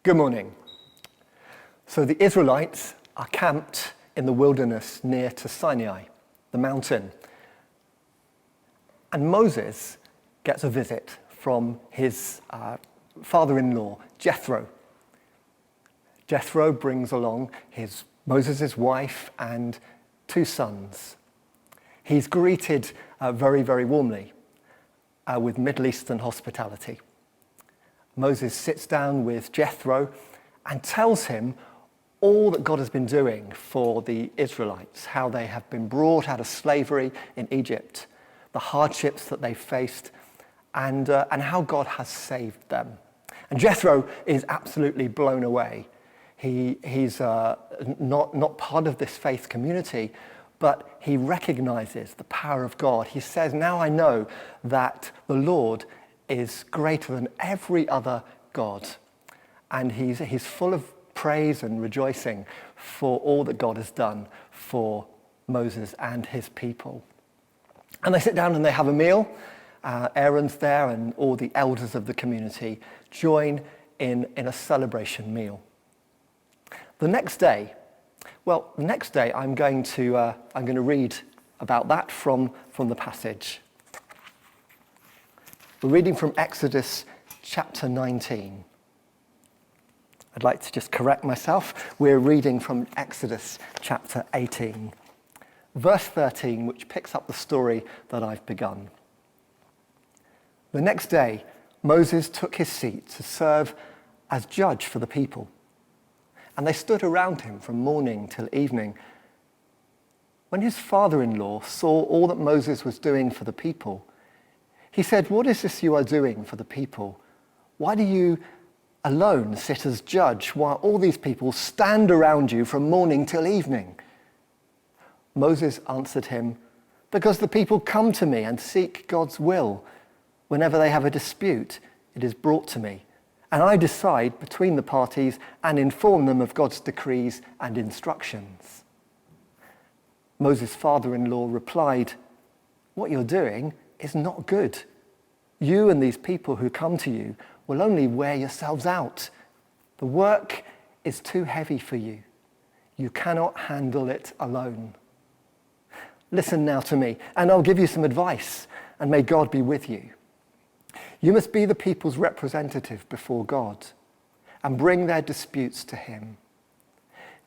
Good morning. So the Israelites are camped in the wilderness near to Sinai, the mountain. And Moses gets a visit from his father-in-law, Jethro. Jethro brings along Moses' wife and two sons. He's greeted very, very warmly with Middle Eastern hospitality. Moses sits down with Jethro and tells him all that God has been doing for the Israelites, how they have been brought out of slavery in Egypt, the hardships that they faced, and how God has saved them. And Jethro is absolutely blown away. He's not part of this faith community, but he recognizes the power of God. He says, now I know that the Lord is greater than every other God. And he's full of praise and rejoicing for all that God has done for Moses and his people. And they sit down and they have a meal. Aaron's there and all the elders of the community join in a celebration meal. The next day I'm going to read about that from the passage. We're reading from Exodus chapter 19. I'd like to just correct myself. We're reading from Exodus chapter 18, verse 13, which picks up the story that I've begun. The next day, Moses took his seat to serve as judge for the people, and they stood around him from morning till evening. When his father-in-law saw all that Moses was doing for the people, he said, "What is this you are doing for the people? Why do you alone sit as judge while all these people stand around you from morning till evening?" Moses answered him, "Because the people come to me and seek God's will. Whenever they have a dispute, it is brought to me, and I decide between the parties and inform them of God's decrees and instructions." Moses' father-in-law replied, "What you're doing is not good. You and these people who come to you will only wear yourselves out. The work is too heavy for you. You cannot handle it alone. Listen now to me, and I'll give you some advice, and may God be with you. You must be the people's representative before God and bring their disputes to him.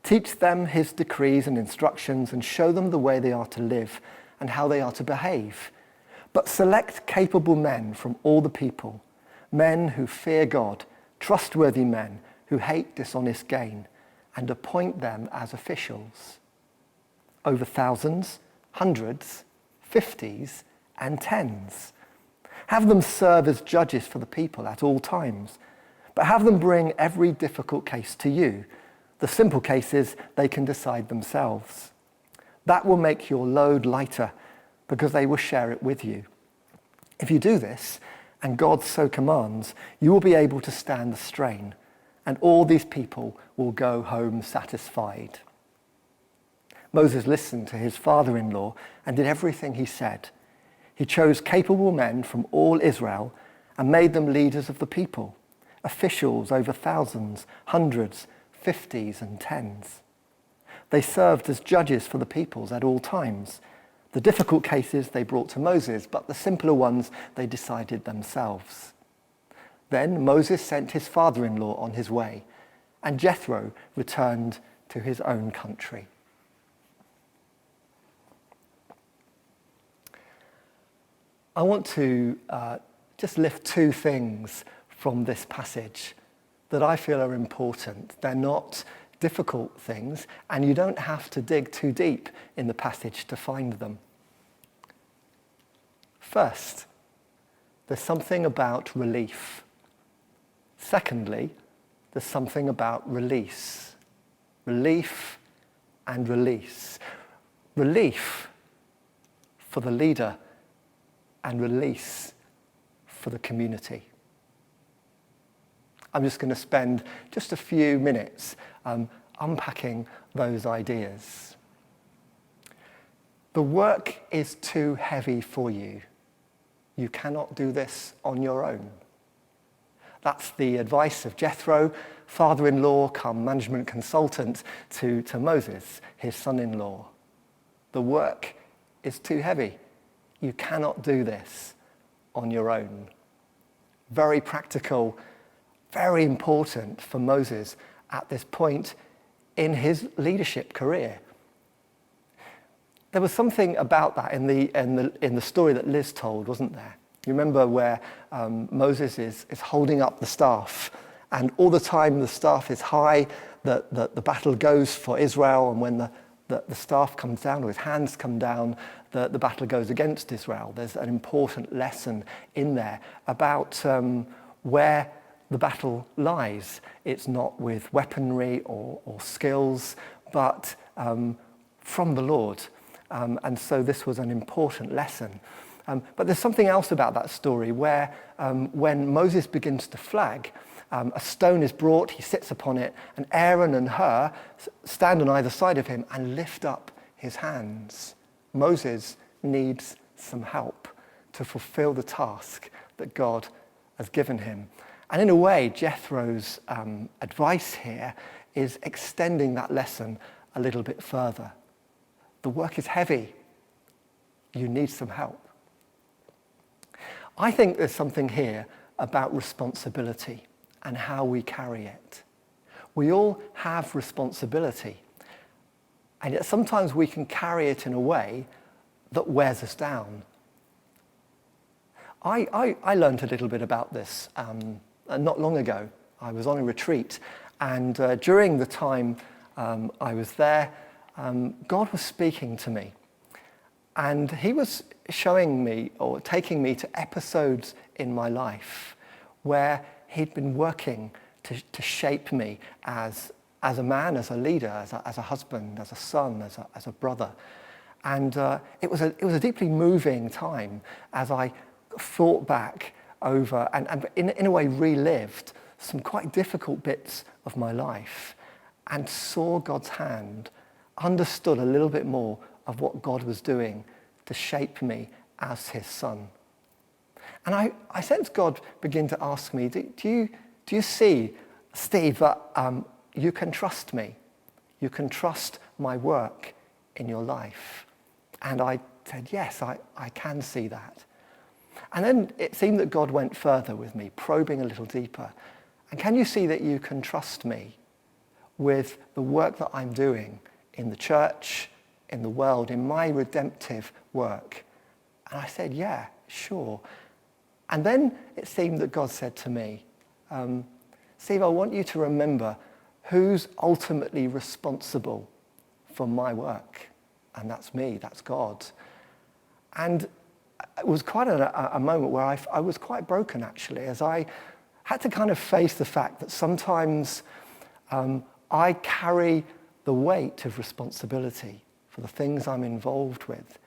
Teach them his decrees and instructions and show them the way they are to live and how they are to behave. But select capable men from all the people, men who fear God, trustworthy men who hate dishonest gain, and appoint them as officials over thousands, hundreds, fifties, and tens. Have them serve as judges for the people at all times, but have them bring every difficult case to you. The simple cases they can decide themselves. That will make your load lighter, because they will share it with you. If you do this, and God so commands, you will be able to stand the strain, and all these people will go home satisfied." Moses listened to his father-in-law and did everything he said. He chose capable men from all Israel and made them leaders of the people, officials over thousands, hundreds, fifties, and tens. They served as judges for the peoples at all times. The difficult cases they brought to Moses, but the simpler ones they decided themselves. Then Moses sent his father-in-law on his way, and Jethro returned to his own country. I want to just lift two things from this passage that I feel are important. They're not difficult things, and you don't have to dig too deep in the passage to find them. First, there's something about relief. Secondly, there's something about release. Relief and release. Relief for the leader and release for the community. I'm just going to spend just a few minutes unpacking those ideas. The work is too heavy for you. You cannot do this on your own. That's the advice of Jethro, father-in-law come management consultant to Moses, his son-in-law. The work is too heavy. You cannot do this on your own. Very practical, very important for Moses at this point in his leadership career. There was something about that in the story that Liz told, wasn't there? You remember where Moses is holding up the staff, and all the time the staff is high, the battle goes for Israel, and when the staff comes down, or his hands come down, the battle goes against Israel. There's an important lesson in there about where the battle lies. It's not with weaponry or skills, but from the Lord. And so this was an important lesson. But there's something else about that story where when Moses begins to flag, a stone is brought, he sits upon it, and Aaron and Hur stand on either side of him and lift up his hands. Moses needs some help to fulfill the task that God has given him. And in a way, Jethro's advice here is extending that lesson a little bit further. The work is heavy. You need some help. I think there's something here about responsibility and how we carry it. We all have responsibility, and yet sometimes we can carry it in a way that wears us down. I learned a little bit about this not long ago. I was on a retreat, and during the time I was there, God was speaking to me, and he was showing me or taking me to episodes in my life where he'd been working to shape me as a man, as a leader, as a husband, as a son, as a brother. And it was a deeply moving time as I thought back over and in a way relived some quite difficult bits of my life and saw God's hand, understood a little bit more of what God was doing to shape me as his son. And I sensed God begin to ask me, do you see, Steve, that you can trust me? You can trust my work in your life? And I said, yes, I can see that. And then it seemed that God went further with me, probing a little deeper. And can you see that you can trust me with the work that I'm doing in the church, in the world, in my redemptive work? And I said, yeah, sure. And then it seemed that God said to me, Steve, I want you to remember who's ultimately responsible for my work. And that's me, that's God. And it was quite a moment where I was quite broken, actually, as I had to kind of face the fact that sometimes I carry the weight of responsibility for the things I'm involved with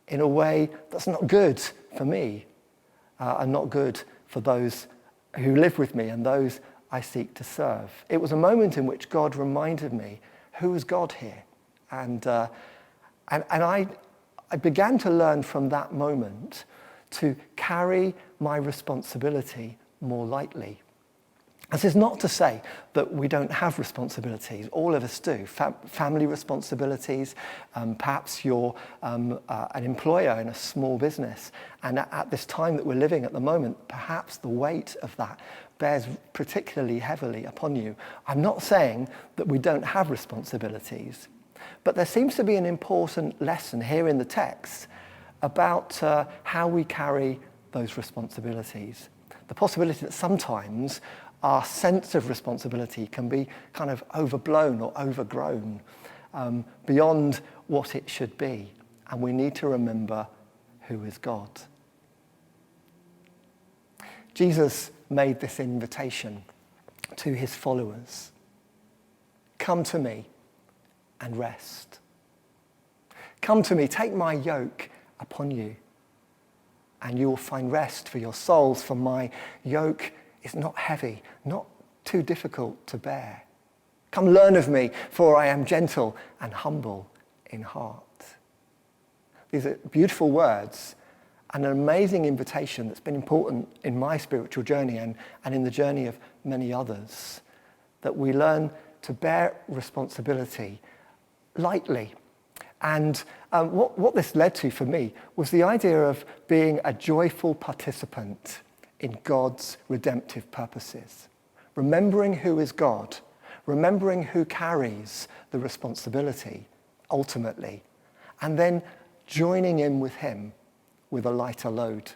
in a way that's not good for me and not good for those who live with me and those I seek to serve. It was a moment in which God reminded me, who is God here? And I began to learn from that moment to carry my responsibility more lightly. This is not to say that we don't have responsibilities. All of us do. Family responsibilities. Perhaps you're an employer in a small business. And at this time that we're living at the moment, perhaps the weight of that bears particularly heavily upon you. I'm not saying that we don't have responsibilities, but there seems to be an important lesson here in the text about how we carry those responsibilities. The possibility that sometimes our sense of responsibility can be kind of overblown or overgrown beyond what it should be. And we need to remember who is God. Jesus made this invitation to his followers. Come to me and rest. Come to me, take my yoke upon you, and you will find rest for your souls, for my yoke is not heavy, not too difficult to bear. Come learn of me, for I am gentle and humble in heart. These are beautiful words, and an amazing invitation that's been important in my spiritual journey and in the journey of many others, that we learn to bear responsibility lightly. And what this led to for me was the idea of being a joyful participant in God's redemptive purposes, remembering who is God, remembering who carries the responsibility ultimately, and then joining in with him with a lighter load.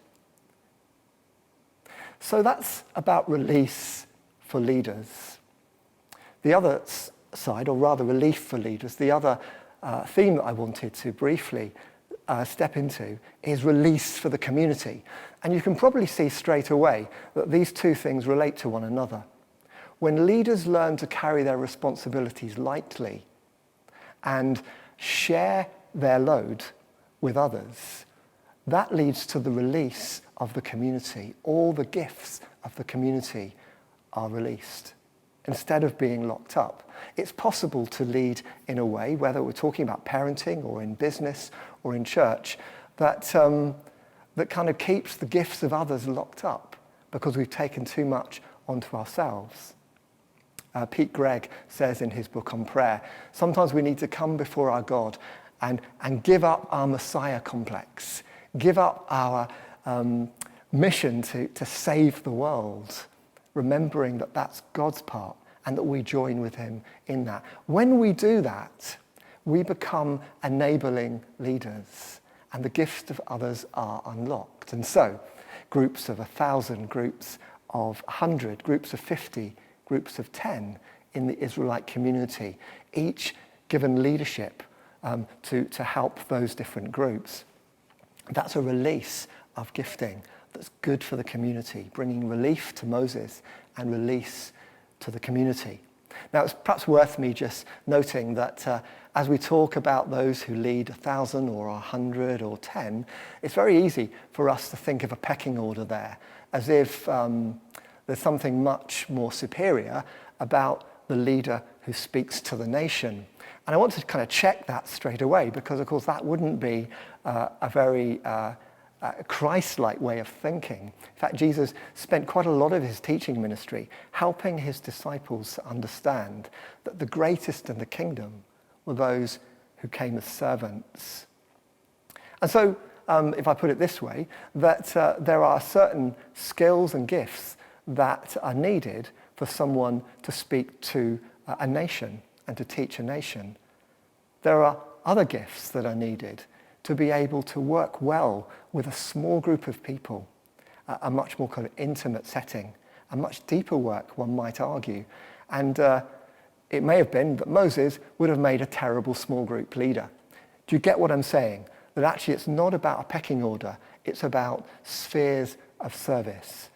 So that's about release for leaders. The other side, or rather relief for leaders, the other theme that I wanted to briefly step into is release for the community. And you can probably see straight away that these two things relate to one another. When leaders learn to carry their responsibilities lightly and share their load with others, that leads to the release of the community. All the gifts of the community are released instead of being locked up. It's possible to lead in a way, whether we're talking about parenting or in business or in church, that kind of keeps the gifts of others locked up because we've taken too much onto ourselves. Pete Gregg says in his book on prayer, sometimes we need to come before our God and give up our Messiah complex, give up our mission to save the world, remembering that that's God's part and that we join with him in that. When we do that, we become enabling leaders and the gifts of others are unlocked. And so, groups of 1,000, groups of 100, groups of 50, groups of 10 in the Israelite community, each given leadership to help those different groups. That's a release of gifting that's good for the community, bringing relief to Moses and release to the community. Now, it's perhaps worth me just noting that as we talk about those who lead 1,000 or 100 or 10, it's very easy for us to think of a pecking order there, as if there's something much more superior about the leader who speaks to the nation. And I want to kind of check that straight away, because of course that wouldn't be a very Christ-like way of thinking. In fact, Jesus spent quite a lot of his teaching ministry helping his disciples to understand that the greatest in the kingdom were those who came as servants. And so, if I put it this way, that there are certain skills and gifts that are needed for someone to speak to a nation and to teach a nation. There are other gifts that are needed to be able to work well with a small group of people, a much more kind of intimate setting, a much deeper work, one might argue. And it may have been that Moses would have made a terrible small group leader. Do you get what I'm saying? That actually it's not about a pecking order, it's about spheres of service.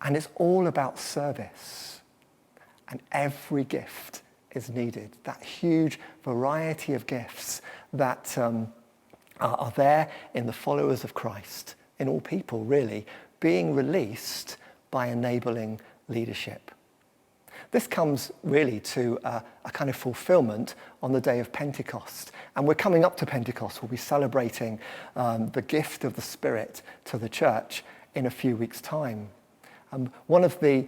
And it's all about service. And every gift is needed. That huge variety of gifts that are there in the followers of Christ, in all people really, being released by enabling leadership. This comes really to a kind of fulfillment on the day of Pentecost. And we're coming up to Pentecost. We'll be celebrating the gift of the Spirit to the church in a few weeks' time. One of the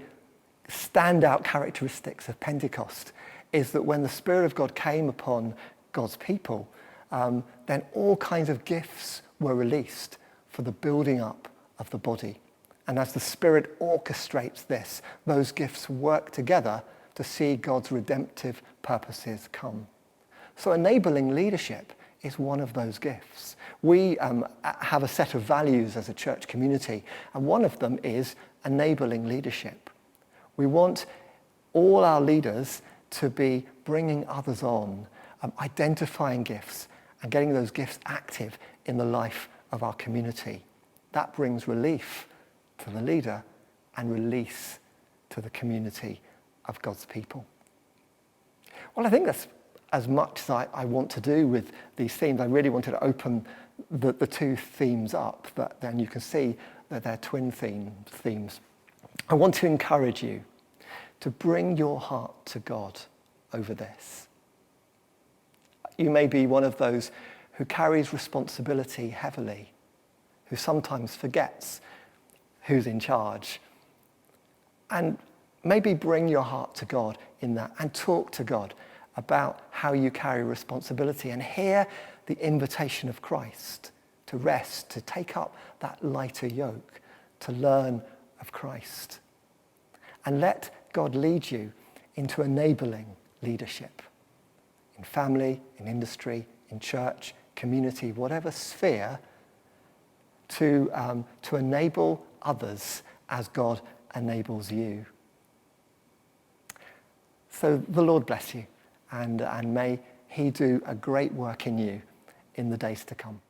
standout characteristics of Pentecost is that when the Spirit of God came upon God's people, then all kinds of gifts were released for the building up of the body. And as the Spirit orchestrates this, those gifts work together to see God's redemptive purposes come. So enabling leadership is one of those gifts. We have a set of values as a church community, and one of them is enabling leadership. We want all our leaders to be bringing others on, identifying gifts, and getting those gifts active in the life of our community. That brings relief to the leader and release to the community of God's people. Well, I think that's as much as I want to do with these themes. I really wanted to open the two themes up, but then you can see that they're twin themes. I want to encourage you to bring your heart to God over this. You may be one of those who carries responsibility heavily, who sometimes forgets who's in charge. And maybe bring your heart to God in that and talk to God about how you carry responsibility and hear the invitation of Christ to rest, to take up that lighter yoke, to learn of Christ. And let God lead you into enabling leadership in family, in industry, in church, community, whatever sphere, to enable others as God enables you. So the Lord bless you, and may he do a great work in you in the days to come.